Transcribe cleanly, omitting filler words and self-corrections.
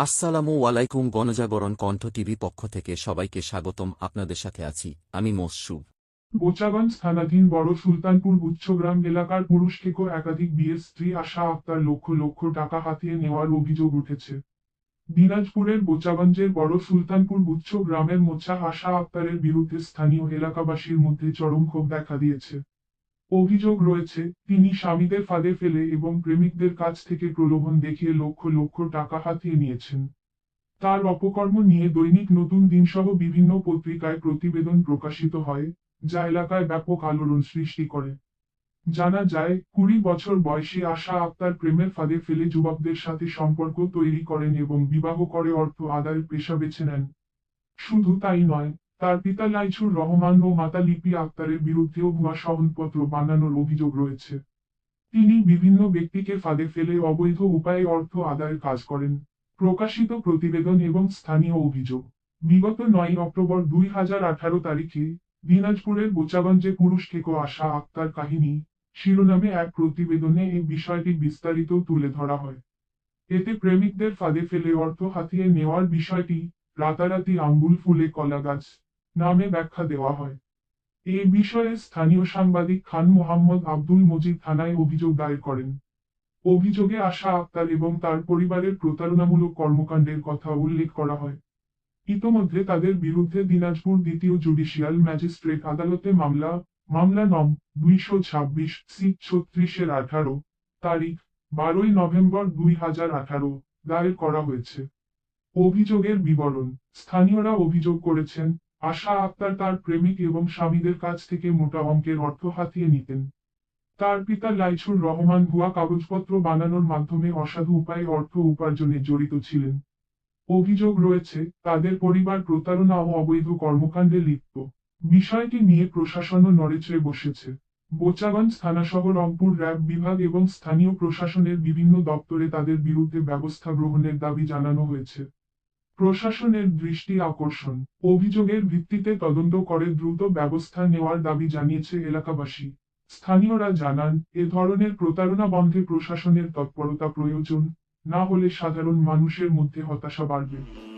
আসসালামু আলাইকুম। গণজাগরণ কণ্ঠ টিভি পক্ষ থেকে সবাইকে স্বাগতম। আপনাদের সাথে আছি আমি মোসুব। বোচাগঞ্জ থানাধীন বড় সুলতানপুর গুচ্ছগ্রাম এলাকার পুরুষ থেকে একাধিক বিয়ের স্ত্রী আশা আক্তার লক্ষ লক্ষ টাকা হাতিয়ে নেওয়ার অভিযোগ উঠেছে। দিনাজপুরের বোচাগঞ্জের বড় সুলতানপুর গুচ্ছ গ্রামের মোচা আশা আক্তারের বিরুদ্ধে স্থানীয় এলাকাবাসীর মধ্যে চরম ক্ষোভ দেখা দিয়েছে। অভিযোগ রয়েছে, তিনি স্বামীদের ফাঁদে ফেলে এবং প্রেমিকদের কাছ থেকে প্রলোভন দেখিয়ে লক্ষ লক্ষ টাকা হাতিয়ে নিয়েছেন। তার অপকর্ম নিয়ে দৈনিক নতুন দিনসহ বিভিন্ন পত্রিকায় প্রতিবেদন প্রকাশিত হয়, যা এলাকায় ব্যাপক আলোড়ন সৃষ্টি করে। জানা যায়, ২০ বছর বয়সী আশা আক্তার প্রেমের ফাঁদে ফেলে যুবকদের সাথে সম্পর্ক তৈরি করেন এবং বিবাহ করে অর্থ আদায়ের পেশা বেছে নেন। শুধু তাই নয়, তার পিতা লাইছুর রহমান ও মাতা লিপি আক্তারের বিরুদ্ধেও ভুয়া সনদপত্র বানানোর অভিযোগ রয়েছে। তিনি বিভিন্ন ব্যক্তিকে ফাঁদে ফেলে অবৈধ উপায়ে অর্থ আদায়ের কাজ করেন। প্রকাশিত প্রতিবেদন এবং স্থানীয় অভিযোগ। বিগত ৯ অক্টোবর ২০১৮ তারিখে দিনাজপুরের বোচাগঞ্জে পুরুষ থেকে আশা আক্তার কাহিনী শিরোনামে এক প্রতিবেদনে এই বিষয়টি বিস্তারিত তুলে ধরা হয়। এতে প্রেমিকদের ফাঁদে ফেলে অর্থ হাতিয়ে নেওয়ার বিষয়টি রাতারাতি আঙ্গুল ফুলে কলা গাছ নামে ব্যাখ্যা দেওয়া হয়। এ বিষয়ে স্থানীয় সাংবাদিক খান মোহাম্মদ আব্দুল মজিদ থানায় অভিযোগ দায়ের করেন। অভিযোগে আশা আক্তার এবং তার পরিবারের প্রতারণামূলক কর্মকাণ্ডের কথা উল্লেখ করা হয়। ইতোমধ্যে তাদের বিরুদ্ধে দিনাজপুর দ্বিতীয় জুডিশিয়াল ম্যাজিস্ট্রেট আদালতে মামলা নং ২২৬/৩৬/১৮ তারিখ ১২ই নভেম্বর ২০১৮ দায়ের করা হয়েছে। অভিযোগের বিবরণ। স্থানীয়রা অভিযোগ করেছেন, আশা আক্তার তার প্রেমিক এবং স্বামীদের কাছ থেকে মোটা অঙ্কের অর্থ হাতিয়ে নিতেন। তার পিতা লাইছুর রহমান ভুয়া কাগজপত্র বানানোর মাধ্যমে অসাধু উপায়ে অর্থ উপার্জনে জড়িত ছিলেন। অভিযোগ রয়েছে, তাদের পরিবার প্রতারণা ও অবৈধ কর্মকাণ্ডে লিপ্ত। বিষয়টি নিয়ে প্রশাসনও নড়েচড়ে বসেছে। বোচাগঞ্জ থানাসহ রংপুর র্যাব বিভাগ এবং স্থানীয় প্রশাসনের বিভিন্ন দপ্তরে তাদের বিরুদ্ধে ব্যবস্থা গ্রহণের দাবি জানানো হয়েছে। প্রশাসনের দৃষ্টি আকর্ষণ। অভিযোগের ভিত্তিতে তদন্ত করে দ্রুত ব্যবস্থা নেওয়ার দাবি জানিয়েছে এলাকাবাসী। স্থানীয়রা জানান, এ ধরনের প্রতারণা বন্ধে প্রশাসনের তৎপরতা প্রয়োজন, না হলে সাধারণ মানুষের মধ্যে হতাশা বাড়বে।